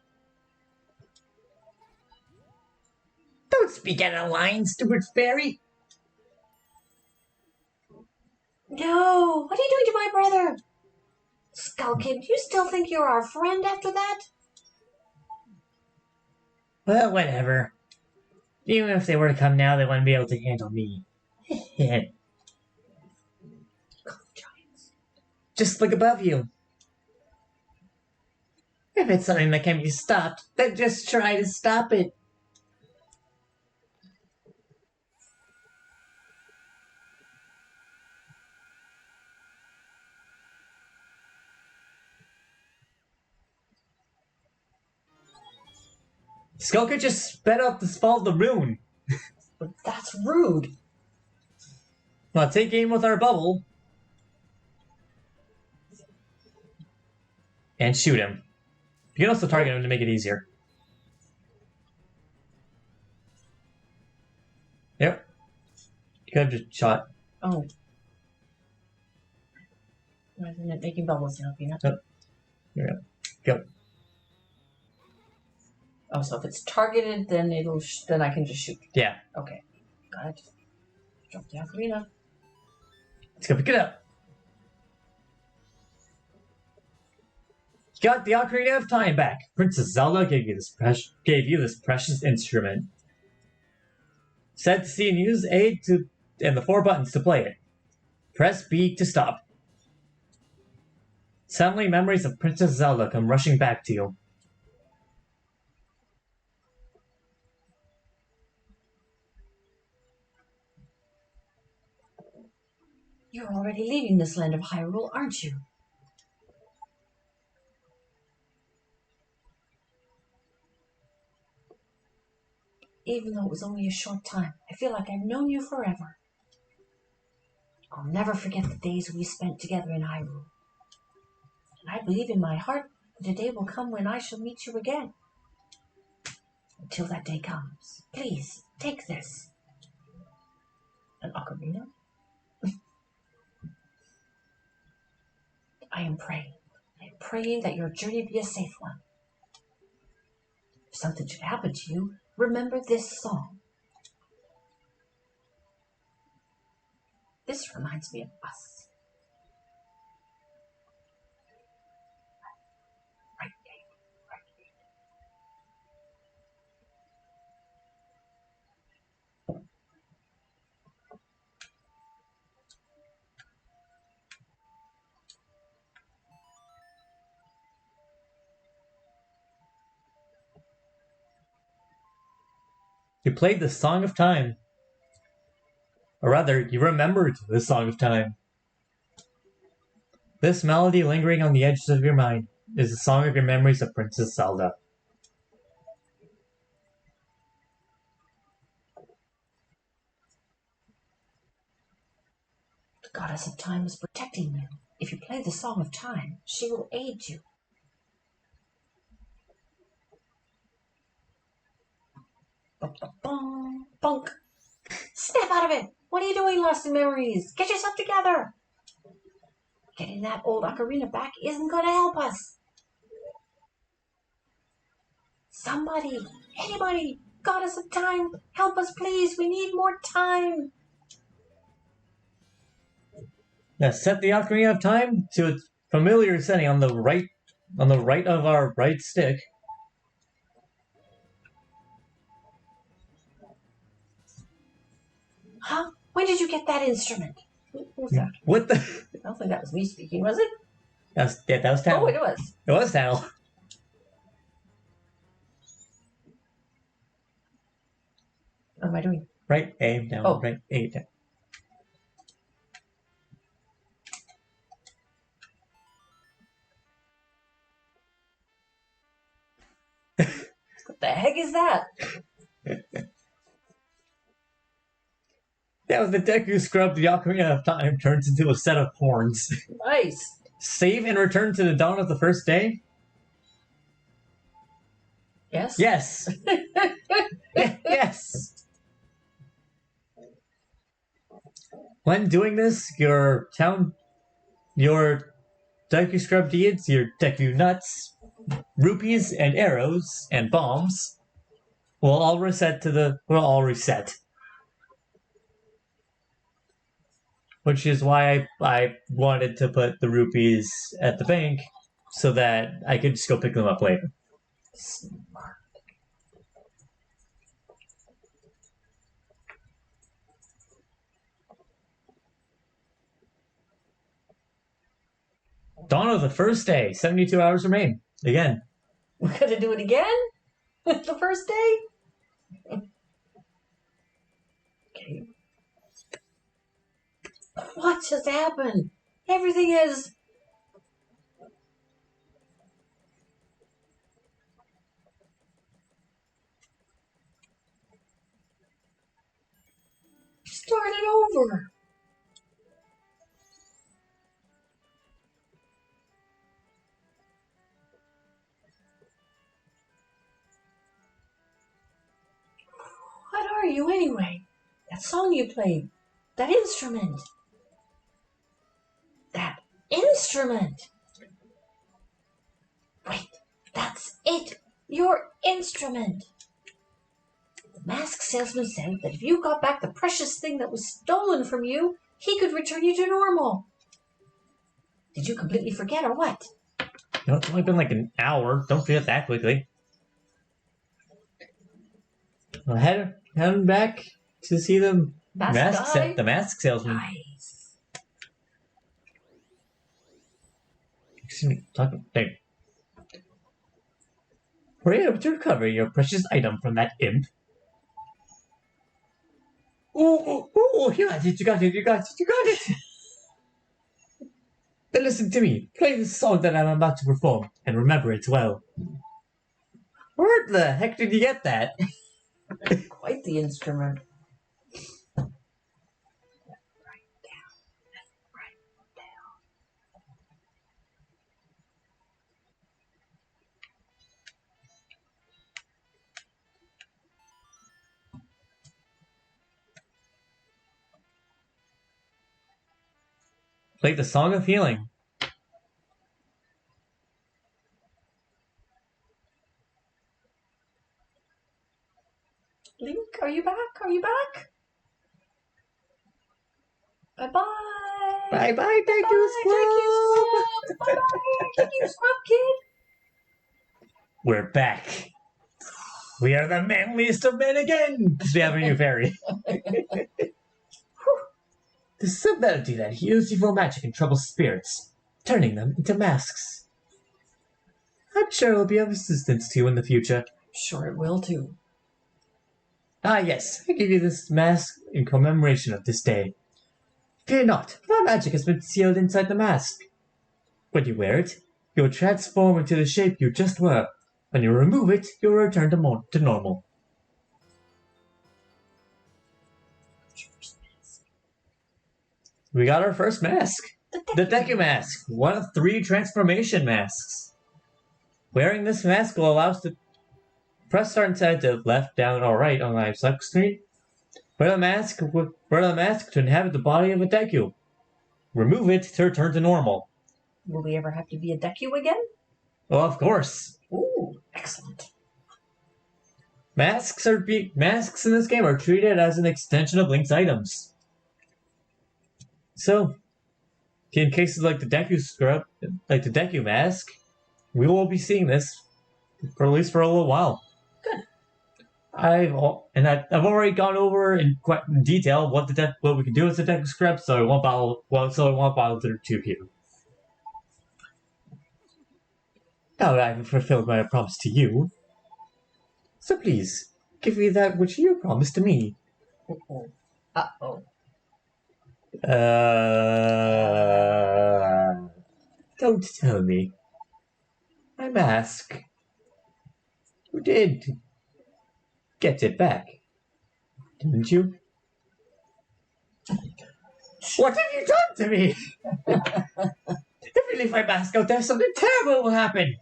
Don't speak out of line, stupid fairy. No, what are you doing to my brother? Skull kid, you still think you're our friend after that? Well, whatever. Even if they were to come now, they wouldn't be able to handle me. Giants. Just look above you. If it's something that can be stopped, then just try to stop it. Skulker just sped up to follow the rune. But that's rude. Well, take aim with our bubble. And shoot him. You can also target him to make it easier. Yep. You could have just shot. Oh. Why isn't it making bubbles now, Peanut? Oh. There we go. Go. Oh, so if it's targeted, then then I can just shoot. Yeah. Okay. Got it. Drop the ocarina. Let's go pick it up. You got the Ocarina of Time back. Princess Zelda gave you this precious instrument. Set to C and use A and the 4 buttons to play it. Press B to stop. Suddenly, memories of Princess Zelda come rushing back to you. You're already leaving this land of Hyrule, aren't you? Even though it was only a short time, I feel like I've known you forever. I'll never forget the days we spent together in Hyrule. And I believe in my heart that a day will come when I shall meet you again. Until that day comes, please, take this. An ocarina? I am praying that your journey be a safe one. If something should happen to you, remember this song. This reminds me of us. Right, You played the Song of Time. Or rather, you remembered the Song of Time. This melody lingering on the edges of your mind is the song of your memories of Princess Zelda. The goddess of time is protecting you. If you play the Song of Time, she will aid you. Bunk! Snap out of it! What are you doing, Lost in Memories? Get yourself together! Getting that old ocarina back isn't going to help us. Somebody, anybody, goddess of time, help us please. We need more time. Now set the Ocarina of Time to its familiar setting on the right of our right stick. Huh? When did you get that instrument? Who was that? What the? I don't think that was me speaking, was it? That was Tal. Oh, it was. It was Tal. What am I doing? Right A down. Oh. Right A down. What the heck is that? Yeah, the Deku Scrub, the Ocarina of Time turns into a set of horns. Nice. Save and return to the dawn of the first day? Yes? Yes. Yes. When doing this, your Deku Scrub deeds, your Deku Nuts, rupees and arrows and bombs will all reset. Which is why I wanted to put the rupees at the bank so that I could just go pick them up later. Smart. Dawn of the first day, 72 hours remain. Again. We're going to do it again? The first day? Okay. What just happened? Everything is... Start it over. What are you anyway? That song you played. That instrument. That instrument. Wait, that's it. Your instrument. The mask salesman said that if you got back the precious thing that was stolen from you, he could return you to normal. Did you completely forget or what? No, it's only been like an hour. Don't forget that quickly. Well, heading back to see the The mask salesman. Nice. Excuse me, talking. There. Were you able to recover your precious item from that imp? Oh, you got it, you got it. Then listen to me. Play the song that I'm about to perform, and remember it well. Where the heck did you get that? Quite the instrument. Play the Song of Healing. Link, are you back? Bye-bye. Bye-bye, thank you, Scrub. Bye-bye, thank you, Scrub Kid. We're back. We are the manliest of men again, because we have a new fairy. This is a melody that heals evil magic and troubles spirits, turning them into masks. I'm sure it'll be of assistance to you in the future. Sure it will, too. Ah, yes, I give you this mask in commemoration of this day. Fear not, my magic has been sealed inside the mask. When you wear it, you'll transform into the shape you just were. When you remove it, you'll return to normal. We got our first mask. The Deku Mask, one of 3 transformation masks. Wearing this mask will allow us to press start inside to left, down, or right on my select screen. Wear the mask to inhabit the body of a Deku. Remove it to return to normal. Will we ever have to be a Deku again? Well, of course. Ooh, excellent. Masks in this game are treated as an extension of Link's items. So, in cases like the Deku mask, we will be seeing this for at least for a little while. Good. I've already gone over in quite in detail what we can do with the Deku scrub, so I won't bother to repeat you. Now that I've fulfilled my promise to you, so please give me that which you promised to me. Uh-oh. Don't tell me. My mask. You did get it back, didn't you? What have you done to me? If you leave my mask out there, something terrible will happen.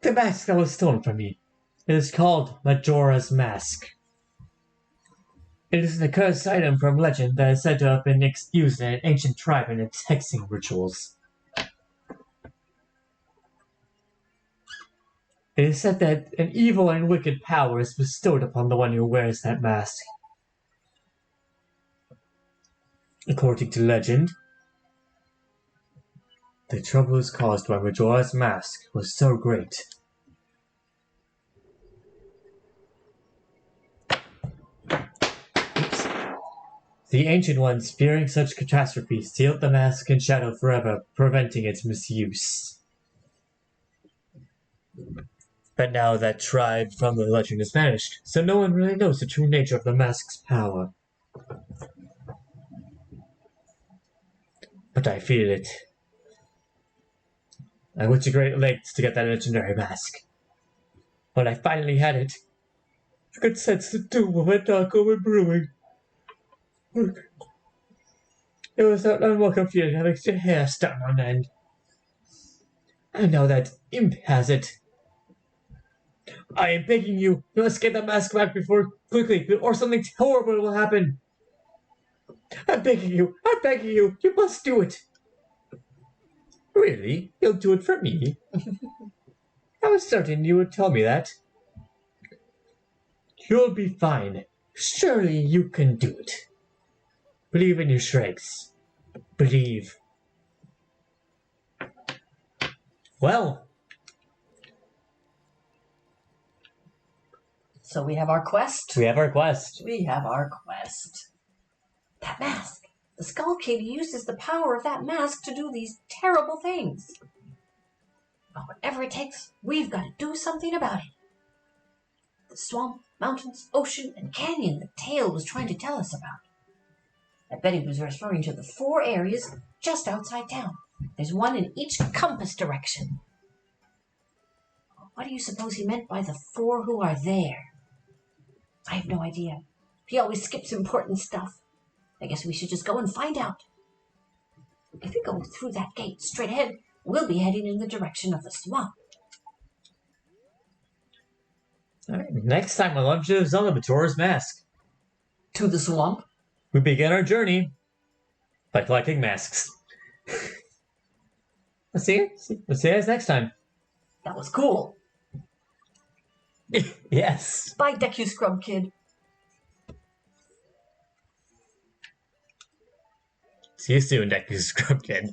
The mask that was stolen from me. It is called Majora's Mask. It is an accursed item from legend that is said to have been used in an ancient tribe in its hexing rituals. It is said that an evil and wicked power is bestowed upon the one who wears that mask. According to legend, the troubles caused by Majora's Mask was so great. The Ancient Ones, fearing such catastrophe, sealed the mask in shadow forever, preventing its misuse. But now that tribe from the legend has vanished, so no one really knows the true nature of the mask's power. But I feel it. I went to great lengths to get that legendary mask. When I finally had it, I could sense the doom of a dark omen brewing. It was an unwelcome feeling that makes your hair stand on end. And now that imp has it. I am begging you, you must get that mask back quickly, or something horrible will happen. I'm begging you, you must do it. Really? You'll do it for me? I was certain you would tell me that. You'll be fine. Surely you can do it. Believe in your strengths. Believe. Well, So we have our quest. we have our quest. We have our quest. That mask. The Skull Kid uses the power of that mask to do these terrible things. But whatever it takes, we've got to do something about it. The swamp, mountains, ocean, and canyon the tale was trying to tell us about. I bet he was referring to the 4 areas just outside town. There's one in each compass direction. What do you suppose he meant by the 4 who are there? I have no idea. He always skips important stuff. I guess we should just go and find out. If we go through that gate straight ahead, we'll be heading in the direction of the swamp. All right, next time on Legend of Zelda Majora's Mask, To the swamp? we begin our journey by collecting masks. Let's see you guys next time. That was cool. Yes. Bye, Deku Scrub Kid. See you soon, Deku Scrub Kid.